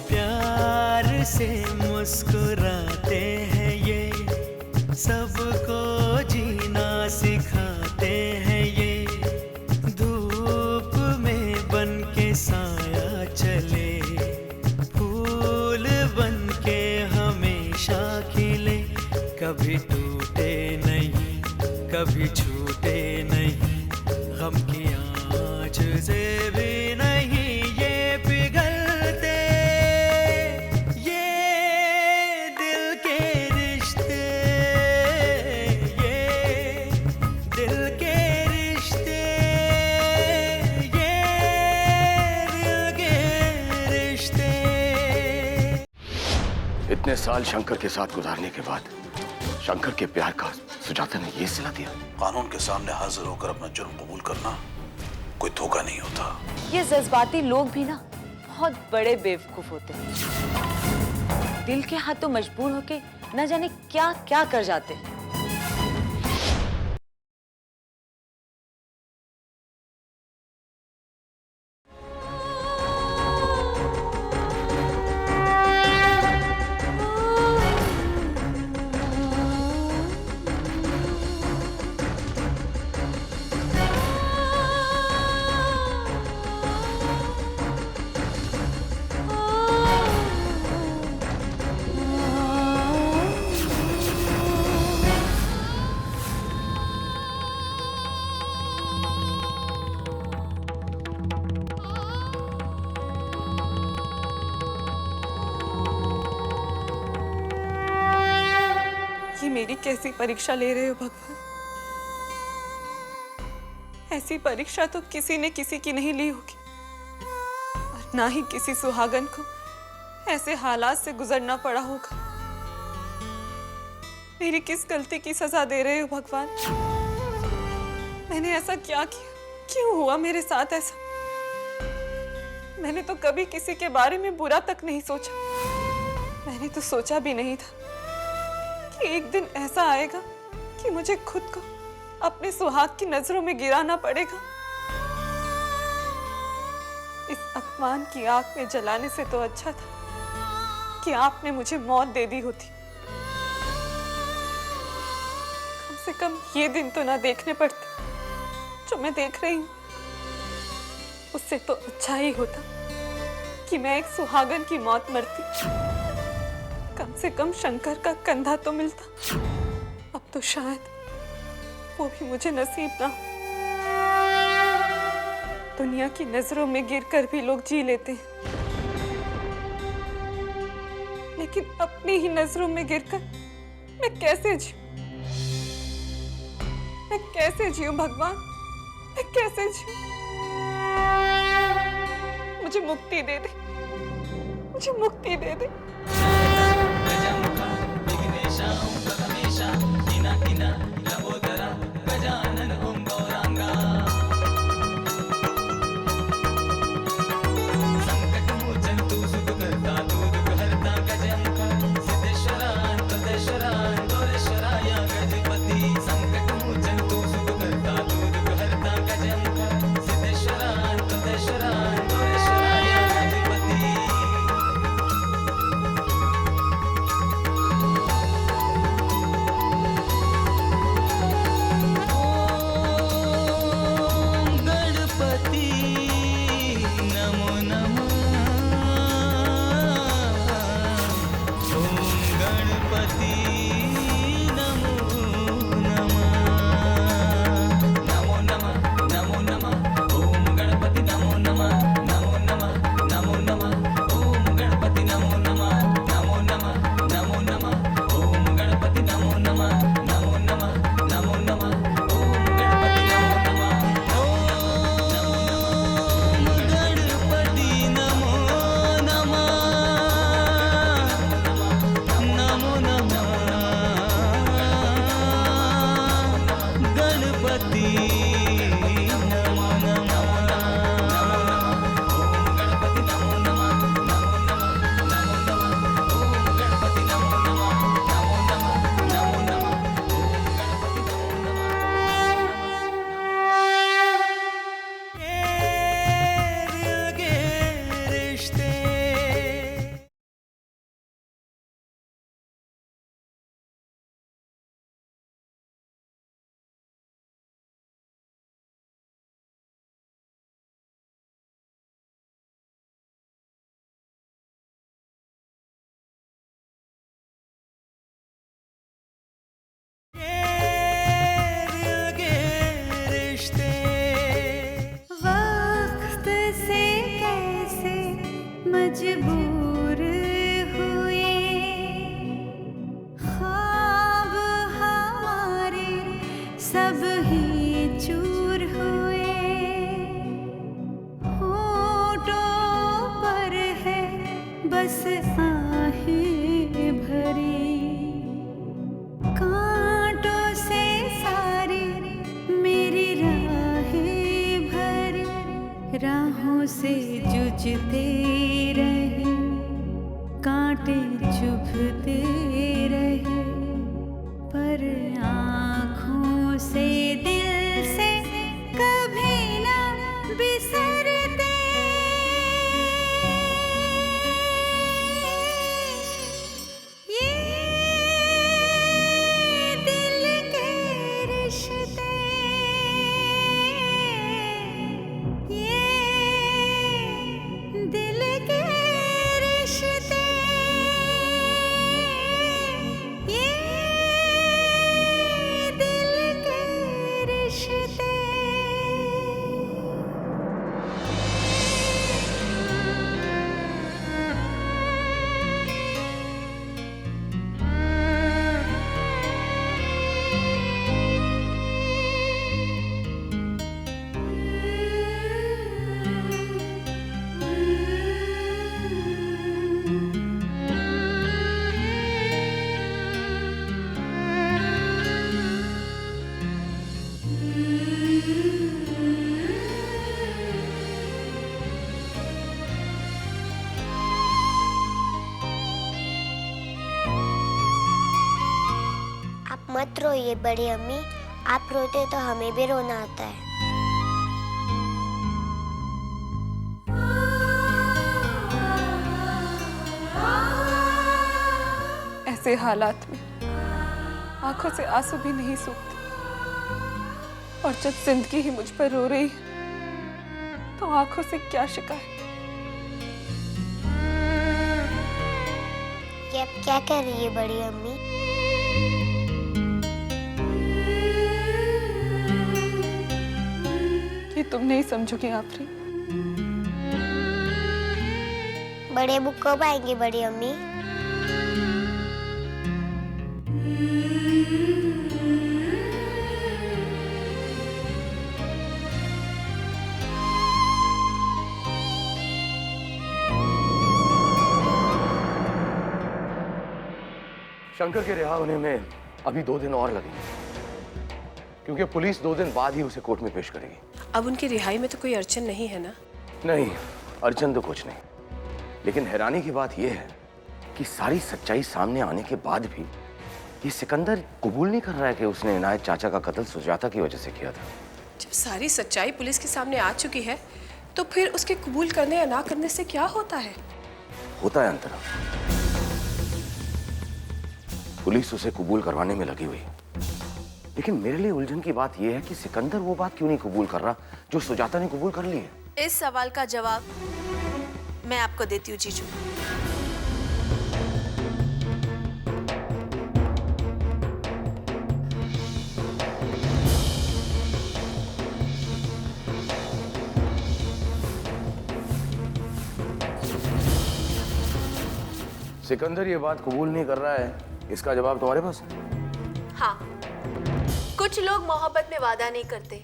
प्यार से मुस्कुराते हैं ये, सबको जीना सिखाते हैं ये। धूप में बन के साया चले, फूल बन के हमेशा खिले। कभी टूटे नहीं, कभी छूटे नहीं, गम की आँच से भी नहीं ये पिघलते। ये दिल के रिश्ते, ये दिल के रिश्ते, ये दिल के रिश्ते। इतने साल शंकर के साथ गुजारने के बाद शंकर के प्यार का सुजाता ने ये सिला दिया। कानून के सामने हाजिर होकर अपना जुर्म कबूल करना कोई धोखा नहीं होता। ये जज्बाती लोग भी ना बहुत बड़े बेवकूफ होते हैं। दिल के हाथों मजबूर होके न जाने क्या क्या कर जाते हैं। ये मेरी कैसी परीक्षा ले रहे हो भगवान? ऐसी परीक्षा तो किसी ने किसी की नहीं ली होगी, और ना ही किसी सुहागन को ऐसे हालात से गुजरना पड़ा होगा। मेरी किस गलती की सजा दे रहे हो भगवान? मैंने ऐसा क्या किया? क्यों हुआ मेरे साथ ऐसा? मैंने तो कभी किसी के बारे में बुरा तक नहीं सोचा। मैंने तो सोचा भी नहीं था कि एक दिन ऐसा आएगा कि मुझे खुद को अपने सुहाग की नजरों में गिराना पड़ेगा। इस अपमान की आग में जलाने से तो अच्छा था कि आपने मुझे मौत दे दी होती। कम से कम ये दिन तो ना देखने पड़ते जो मैं देख रही हूँ। उससे तो अच्छा ही होता कि मैं एक सुहागन की मौत मरती। कम से कम शंकर का कंधा तो मिलता। अब तो शायद वो भी मुझे नसीब ना हो। दुनिया की नजरों में गिरकर भी लोग जी लेते हैं, लेकिन अपनी ही नजरों में गिरकर मैं कैसे जीऊं? मैं कैसे जीऊं भगवान? मैं कैसे जीऊं? मुझे मुक्ति दे दे, मुझे मुक्ति दे दे। कांटे चुभते रहे, पर आँखों से दिल से कभी ना बिसरते। ये दिल के रिश्ते, ये दिल के रिश्ते, ये दिल के रिश्ते। आप मत रोइए बड़ी अम्मी, आप रोते तो हमें भी रोना आता है। ऐसे हालात में आंखों से आंसू भी नहीं सूखते, और जब जिंदगी ही मुझ पर रो रही है तो आंखों से क्या शिकायत। ये आप क्या कह रही है बड़ी अम्मी? ये तुम नहीं समझोगी आफरी। बड़े अबू कब आएंगे बड़ी अम्मी? शंकर के रिहा होने में अभी 2 दिन और लगेंगे, क्योंकि पुलिस 2 दिन बाद ही उसे कोर्ट में पेश करेगी। अब उनकी रिहाई में तो कोई अड़चन नहीं है ना? नहीं, अड़चन तो कुछ नहीं, लेकिन हैरानी की बात यह है कि सारी सच्चाई सामने आने के बाद भी ये सिकंदर कबूल नहीं कर रहा है कि उसने इनायत चाचा का कत्ल सुजाता की वजह से किया था। जब सारी सच्चाई पुलिस के सामने आ चुकी है तो फिर उसके कबूल करने या ना करने से क्या होता है? होता है अंतरा, पुलिस उसे कबूल करवाने में लगी हुई है, लेकिन मेरे लिए उलझन की बात यह है कि सिकंदर वो बात क्यों नहीं कबूल कर रहा जो सुजाता ने कबूल कर ली है। इस सवाल का जवाब मैं आपको देती हूँ जीजू। सिकंदर ये बात कबूल नहीं कर रहा है, इसका जवाब तुम्हारे पास है? हाँ, कुछ लोग मोहब्बत में वादा नहीं करते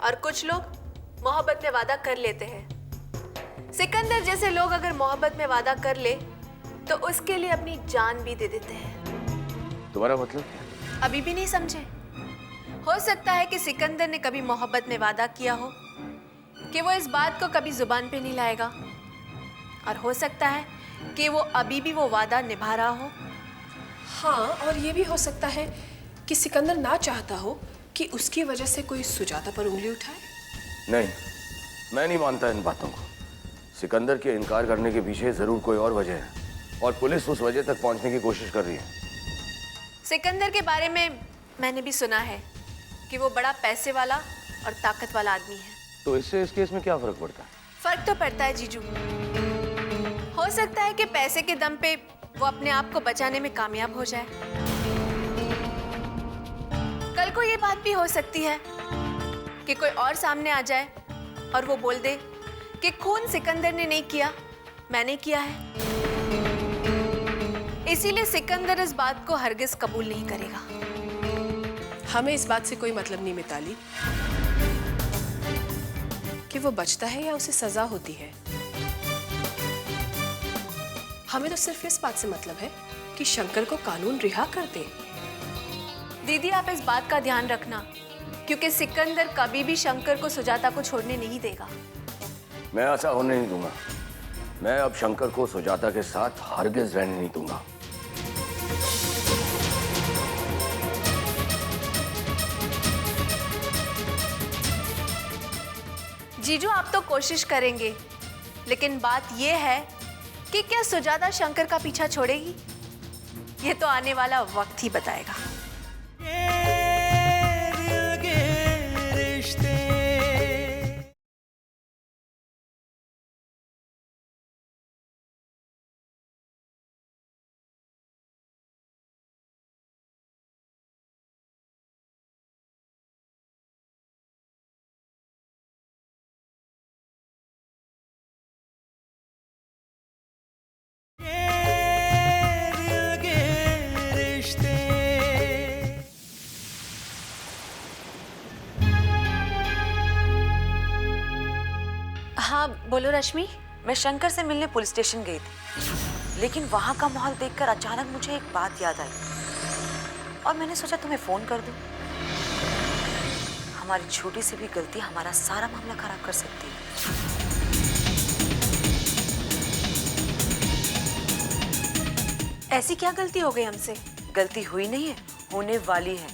और कुछ लोग मोहब्बत में वादा कर लेते हैं। सिकंदर जैसे लोग अगर मोहब्बत में वादा कर ले तो उसके लिए अपनी जान भी दे देते हैं। तुम्हारा मतलब क्या? अभी भी नहीं समझे? हो सकता है कि सिकंदर ने कभी मोहब्बत में वादा किया हो कि वो इस बात को कभी जुबान पे नहीं लाएगा, और हो सकता है कि वो अभी भी वो वादा निभा रहा हो। हाँ, और ये भी हो सकता है कि सिकंदर ना चाहता हो कि उसकी वजह से कोई सुजाता पर उंगली उठाए। नहीं, मैं नहीं मानता इन बातों को। सिकंदर के इनकार करने के पीछे जरूर कोई और वजह है, और पुलिस उस वजह तक पहुंचने की कोशिश कर रही है। सिकंदर के बारे में मैंने भी सुना है कि वो बड़ा पैसे वाला और ताकत वाला आदमी है। तो इससे इस केस में क्या फर्क पड़ता है? फर्क तो पड़ता है जीजू। हो सकता है कि पैसे के दम पे वो अपने आप को बचाने में कामयाब हो जाए। कल को ये बात भी हो सकती है कि कोई और सामने आ जाए और वो बोल दे कि खून सिकंदर ने नहीं किया, मैंने किया है। इसीलिए सिकंदर इस बात को हरगिज कबूल नहीं करेगा। हमें इस बात से कोई मतलब नहीं मिताली कि वो बचता है या उसे सजा होती है। हमें तो सिर्फ इस बात से मतलब है कि शंकर को कानून रिहा कर दे। दीदी, आप इस बात का ध्यान रखना, क्योंकि सिकंदर कभी भी शंकर को सुजाता को छोड़ने नहीं देगा। मैं ऐसा होने नहीं दूंगा। मैं अब शंकर को सुजाता के साथ हरगिज रहने नहीं दूंगा। जीजू आप तो कोशिश करेंगे, लेकिन बात यह है कि क्या सुजाता शंकर का पीछा छोड़ेगी? ये तो आने वाला वक्त ही बताएगा। हाँ बोलो रश्मि। मैं शंकर से मिलने पुलिस स्टेशन गई थी, लेकिन वहां का माहौल देखकर अचानक मुझे एक बात याद आई और मैंने सोचा तुम्हें फोन कर दूं। हमारी छोटी सी भी गलती हमारा सारा मामला खराब कर सकती है। ऐसी क्या गलती हो गई हमसे? गलती हुई नहीं है, होने वाली है।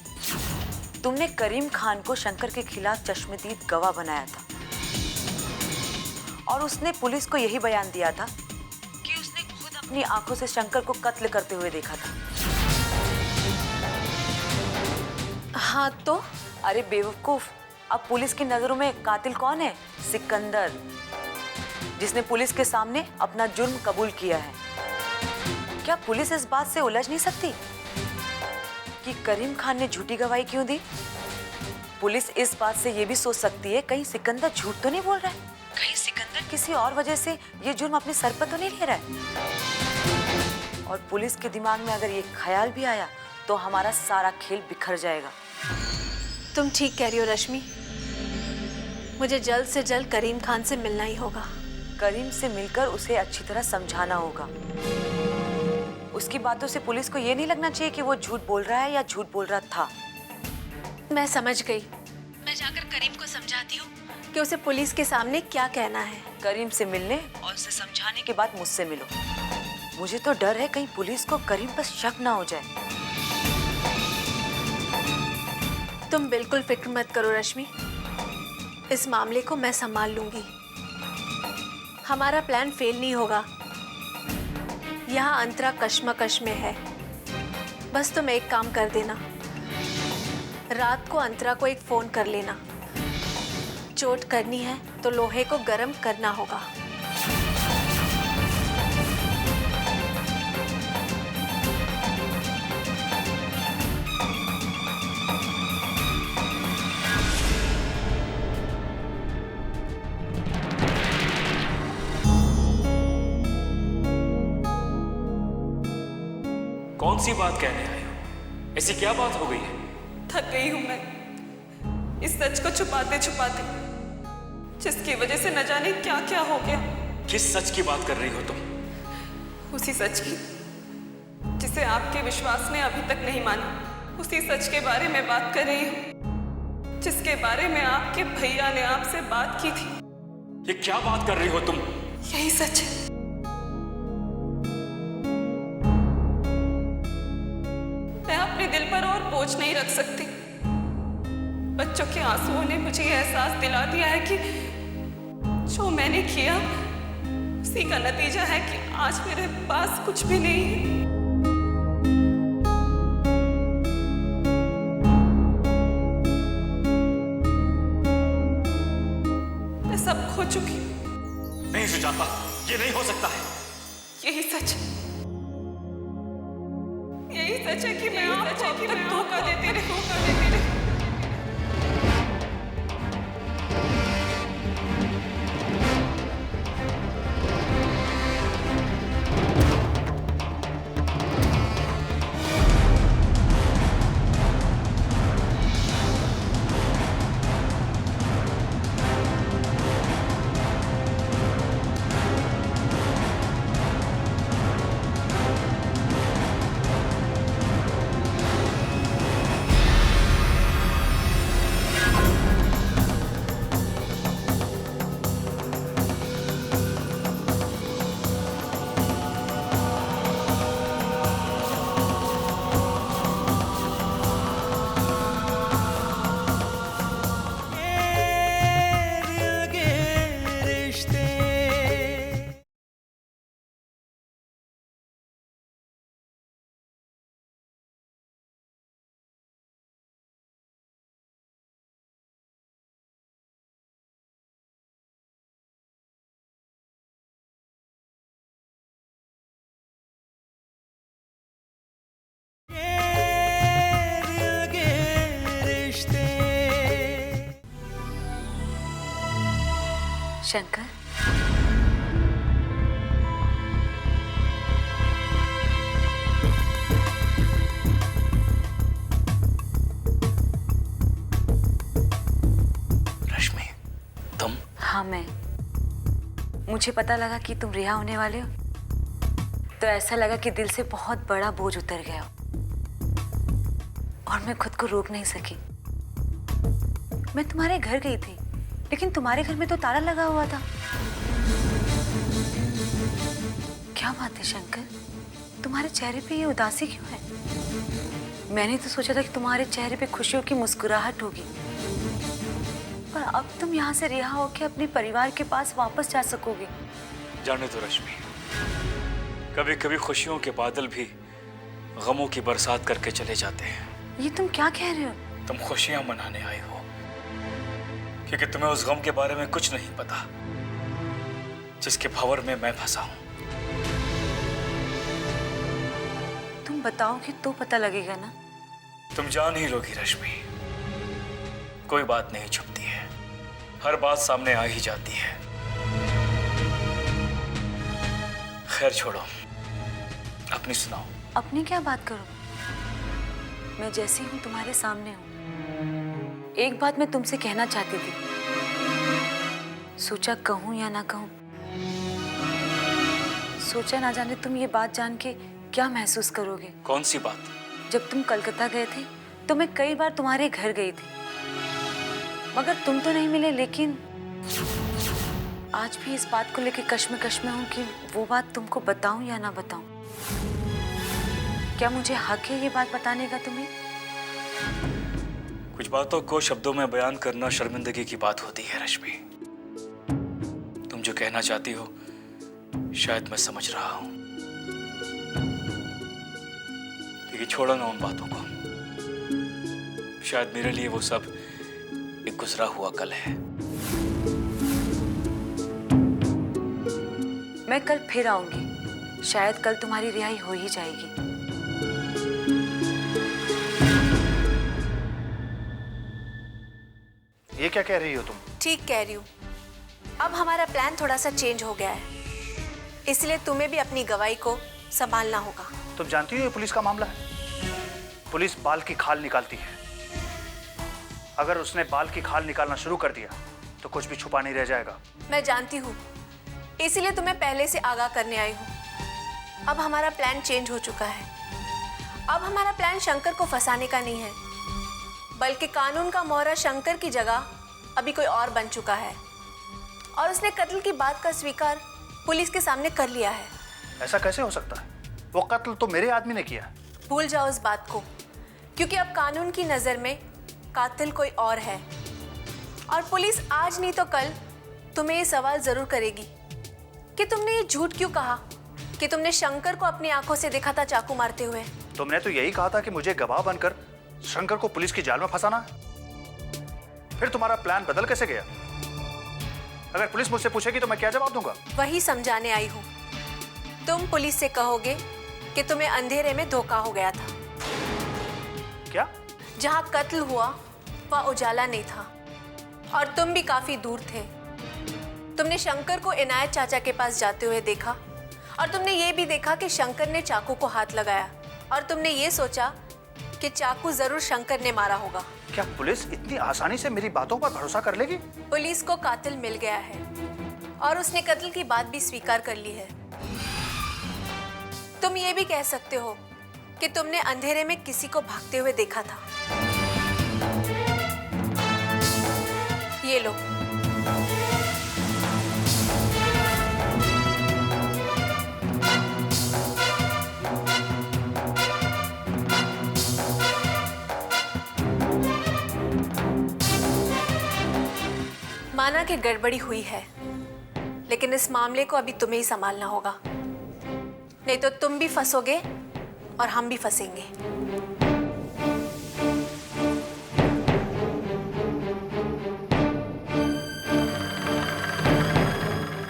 तुमने करीम खान को शंकर के खिलाफ चश्मदीद गवाह बनाया था और उसने पुलिस को यही बयान दिया था कि उसने खुद अपनी आंखों से शंकर को कत्ल करते हुए देखा था। हाँ तो? अरे बेवकूफ, अब पुलिस की नजरों में कातिल कौन है? सिकंदर, जिसने पुलिस के सामने अपना जुर्म कबूल किया है। क्या पुलिस इस बात से उलझ नहीं सकती कि करीम खान ने झूठी गवाही क्यों दी? पुलिस इस बात से यह भी सोच सकती है कहीं सिकंदर झूठ तो नहीं बोल रहा है, कहीं सिकंदर किसी और वजह से ये जुर्म अपने सर पर तो नहीं ले रहा है। और पुलिस के दिमाग में अगर ये ख्याल भी आया तो हमारा सारा खेल बिखर जाएगा। तुम ठीक कह रही हो रश्मि, मुझे जल्द से जल्द करीम खान से मिलना ही होगा। करीम से मिलकर उसे अच्छी तरह समझाना होगा। उसकी बातों से पुलिस को ये नहीं लगना चाहिए कि वो झूठ बोल रहा है या झूठ बोल रहा था। मैं समझ गई। मैं जाकर करीम को समझाती हूँ कि उसे पुलिस के सामने क्या कहना है। करीम से मिलने और उसे समझाने के बाद मुझसे मिलो। मुझे तो डर है कहीं पुलिस को करीम पर शक ना हो जाए। तुम बिल्कुल फिक्र मत करो रश्मि, इस मामले को मैं संभाल लूंगी। हमारा प्लान फेल नहीं होगा। यहाँ अंतरा कश्मकश में है। बस तुम एक काम कर देना, रात को अंतरा को एक फोन कर लेना। चोट करनी है तो लोहे को गर्म करना होगा। कौन सी बात कहने आए हो? ऐसी क्या बात हो गई है? थक गई हूं मैं इस सच को छुपाते छुपाते, जिसकी वजह से न जाने क्या क्या हो गया। किस सच की बात कर रही हो तुम? उसी सच की जिसे आपके विश्वास ने अभी तक नहीं माना। उसी सच के बारे में बात कर रही हूँ जिसके बारे में आपके भैया ने आपसे बात की थी। ये क्या बात कर रही हो तुम? यही सच है। मैं अपने दिल पर और बोझ नहीं रख सकती। बच्चों के आंसुओं ने मुझे यह एहसास दिला दिया है कि जो मैंने किया उसी का नतीजा है कि आज मेरे पास कुछ भी नहीं है। मैं सब खो चुकी हूं। नहीं सुजाता, ये नहीं हो सकता है। यही सच है। यही सच है कि मैं आपको अब तक धोखा देती रही। शंकर, रश्मि, तुम? हाँ मैं। मुझे पता लगा कि तुम रिहा होने वाले हो, तो ऐसा लगा कि दिल से बहुत बड़ा बोझ उतर गया हो और मैं खुद को रोक नहीं सकी। मैं तुम्हारे घर गई थी, लेकिन तुम्हारे घर में तो ताला लगा हुआ था। क्या बात है शंकर, तुम्हारे चेहरे पे ये उदासी क्यों है? मैंने तो सोचा था कि तुम्हारे चेहरे पे खुशियों की मुस्कुराहट होगी, पर अब तुम यहाँ से रिहा होकर अपने परिवार के पास वापस जा सकोगे। जाने दो रश्मि, कभी कभी खुशियों के बादल भी गमों की बरसात करके चले जाते हैं। ये तुम क्या कह रहे हो? तुम खुशियां मनाने आई हो, क्योंकि तुम्हें उस गम के बारे में कुछ नहीं पता जिसके भंवर में मैं फंसा हूं। तुम बताओगे तो पता लगेगा ना। तुम जान ही लोगी रश्मि, कोई बात नहीं छुपती है, हर बात सामने आ ही जाती है। खैर छोड़ो, अपनी सुनाओ। अपनी क्या बात करो, मैं जैसी हूँ तुम्हारे सामने हूँ। एक बात मैं तुमसे कहना चाहती थी, सोचा कहूँ या ना कहूँ। सोचा ना जाने तुम ये बात जान के क्या महसूस करोगे। कौन सी बात? जब तुम कलकत्ता गए थे तो मैं कई बार तुम्हारे घर गई थी, मगर तुम तो नहीं मिले। लेकिन आज भी इस बात को लेकर कश्मकश में हूँ कि वो बात तुमको बताऊं या ना बताऊं। क्या मुझे हक है ये बात बताने का तुम्हें? कुछ बातों को शब्दों में बयान करना शर्मिंदगी की बात होती है रश्मि। तुम जो कहना चाहती हो शायद मैं समझ रहा हूं, लेकिन छोड़ो ना उन बातों को। शायद मेरे लिए वो सब एक गुजरा हुआ कल है। मैं कल फिर आऊंगी, शायद कल तुम्हारी रिहाई हो ही जाएगी। ये क्या कह रही हो तुम? ठीक कह रही हूँ। अब हमारा प्लान थोड़ा सा चेंज हो गया है, इसलिए तुम्हें भी अपनी गवाही को संभालना होगा। तुम जानती हो ये पुलिस का मामला है। पुलिस बाल की खाल निकालती है। अगर उसने बाल की खाल निकालना शुरू कर दिया तो कुछ भी छुपा नहीं रह जाएगा। मैं जानती हूँ, इसीलिए तुम्हें पहले से आगाह करने आई हूँ। अब हमारा प्लान चेंज हो चुका है। अब हमारा प्लान शंकर को फंसाने का नहीं है, बल्कि कानून का मोहरा शंकर की जगह अभी कोई और बन चुका है, और उसने कत्ल की बात का स्वीकार पुलिस के सामने कर लिया है। ऐसा कैसे हो सकता है? वो कत्ल तो मेरे आदमी ने किया। भूल जाओ उस बात को, क्योंकि अब कानून की नजर में कातिल कोई और है। और पुलिस आज नहीं तो कल तुम्हें ये सवाल जरूर करेगी कि तुमने ये झूठ क्यों कहा कि तुमने शंकर को अपनी आंखों से देखा था चाकू मारते हुए। तुमने तो यही कहा था कि मुझे गवाह बनकर शंकर को पुलिस की जाल में फंसाना है। फिर तुम्हारा प्लान बदल कैसे गया? अगर पुलिस मुझसे पूछेगी तो मैं क्या जवाब दूंगा? वही समझाने आई हूँ। तुम पुलिस से कहोगे कि तुम्हें अंधेरे में धोखा हो गया था। क्या? जहाँ कत्ल हुआ वह उजाला नहीं था, और तुम भी काफी दूर थे। तुमने शंकर को इनायत चाचा के पास जाते हुए देखा, और तुमने ये भी देखा कि शंकर ने चाकू को हाथ लगाया, और तुमने ये सोचा कि चाकू जरूर शंकर ने मारा होगा। क्या पुलिस इतनी आसानी से मेरी बातों पर भरोसा कर लेगी? पुलिस को कातिल मिल गया है, और उसने कत्ल की बात भी स्वीकार कर ली है। तुम ये भी कह सकते हो कि तुमने अंधेरे में किसी को भागते हुए देखा था। ये लो। माना कि गड़बड़ी हुई है, लेकिन इस मामले को अभी तुम्हें ही संभालना होगा, नहीं तो तुम भी फंसोगे और हम भी फंसेंगे।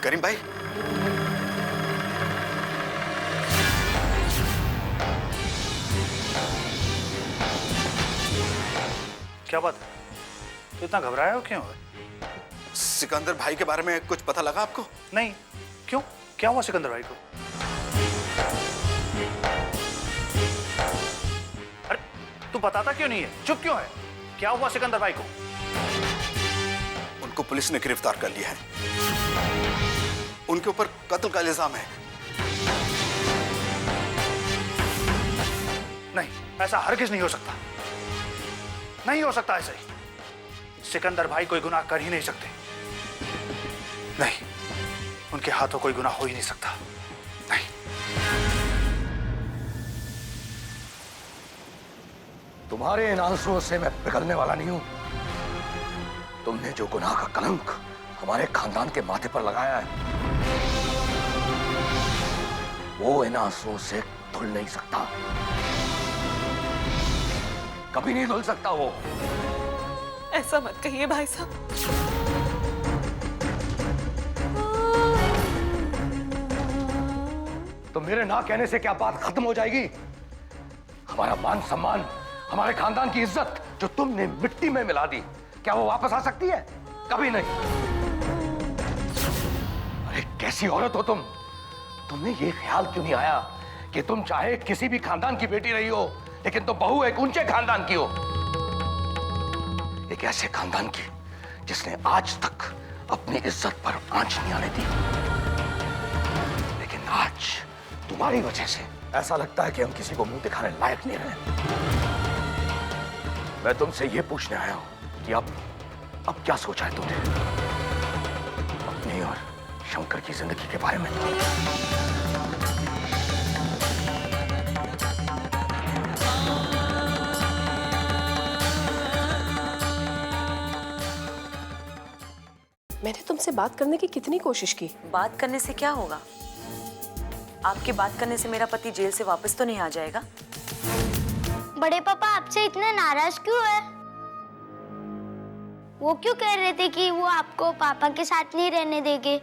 करीम भाई, क्या बात है? तो इतना घबराया हो क्यों? सिकंदर भाई के बारे में कुछ पता लगा आपको? नहीं। क्यों? क्या हुआ सिकंदर भाई को? अरे तू बताता क्यों नहीं है? चुप क्यों है? क्या हुआ सिकंदर भाई को? उनको पुलिस ने गिरफ्तार कर लिया है। उनके ऊपर कत्ल का इल्जाम है। नहीं, ऐसा हरगिज नहीं हो सकता। नहीं हो सकता ऐसे ही। सिकंदर भाई कोई गुनाह कर ही नहीं सकते। नहीं, उनके हाथों कोई गुनाह हो ही नहीं सकता। नहीं। तुम्हारे इन आंसुओं से मैं पिघलने वाला नहीं हूं। तुमने जो गुनाह का कलंक हमारे खानदान के माथे पर लगाया है, वो इन आंसुओं से धुल नहीं सकता। कभी नहीं धुल सकता वो। ऐसा मत कहिए भाई साहब। तो मेरे ना कहने से क्या बात खत्म हो जाएगी? हमारा मान सम्मान, हमारे खानदान की इज्जत जो तुमने मिट्टी में मिला दी, क्या वो वापस आ सकती है? कभी नहीं। अरे कैसी औरत हो तुम? तुमने ये ख्याल क्यों नहीं आया कि तुम चाहे किसी भी खानदान की बेटी रही हो, लेकिन तुम बहू एक ऊंचे खानदान की हो, एक ऐसे खानदान की जिसने आज तक अपनी इज्जत पर आंच नहीं आने दी। लेकिन आज तुम्हारी वजह से ऐसा लगता है कि हम किसी को मुंह दिखाने लायक नहीं रहे। मैं तुमसे यह पूछने आया हूं कि अब क्या सोचा है तुमने अपनी और शंकर की जिंदगी के बारे में? मैंने तुमसे बात करने की कितनी कोशिश की। बात करने से क्या होगा? आपकी बात करने से मेरा पति जेल से वापस तो नहीं आ जाएगा? बड़े पापा आपसे इतने नाराज क्यों है? वो क्यों कह रहे थे कि वो आपको पापा के साथ नहीं रहने देंगे?